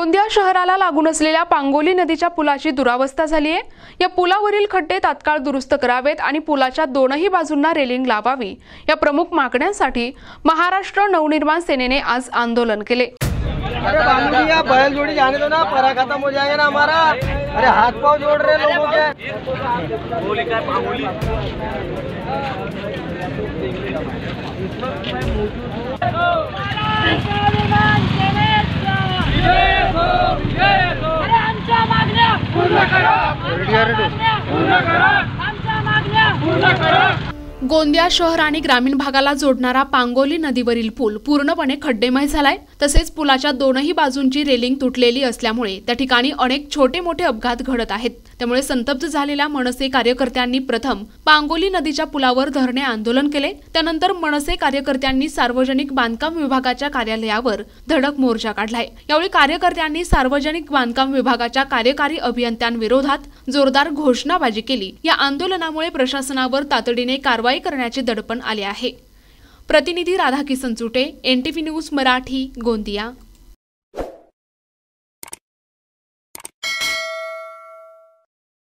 गोंदिया शहराला लागून असलेल्या पांगोली नदीच्या पुलाची दुरावस्था झाली आहे। या पुलावरील खड्डे तात्काळ दुरुस्त करावेत आणि पुलाच्या दोनही बाजूंना रेलिंग लावावी या प्रमुख मागण्यांसाठी महाराष्ट्र नवनिर्माण सेनेने आज आंदोलन केले। अरे या बैल जोड़ी जाने दो ना, परा खत्म हो जाएगा ना हमारा। अरे हाथ पाँव जोड़ रहे लोगों के। गोंदिया शहर आणि ग्रामीण भागाला जोडणारा पांगोली नदीवरील पूल पूर्णपणे खड्डेमय झालाय। तसेच पुलाच्या दोनही बाजूंची रेलिंग तुटलेली असल्यामुळे त्या ठिकाणी अनेक छोटे मोठे अपघात घडत आहेत। त्यामुळे संतप्त झालेल्या मनसे कार्यकर्त्यांनी प्रथम पांगोली नदीच्या पुलावर धरणे आंदोलन केले। त्यानंतर मनसे कार्यकर्त्यांनी सार्वजनिक बांधकाम विभागाच्या कार्यालयावर धडक मोर्चा काढलाय। यावेळी कार्यकर्त्यांनी सार्वजनिक बांधकाम विभागाच्या कार्यकारी अभियंत्यांविरोधात जोरदार घोषणाबाजी केली। या आंदोलनामुळे प्रशासनावर तातडीने कारवाई करण्याचे दडपण आले आहे। प्रतिनिधी राधाकिशन चुटे, NTV न्यूज मराठी, गोंदिया।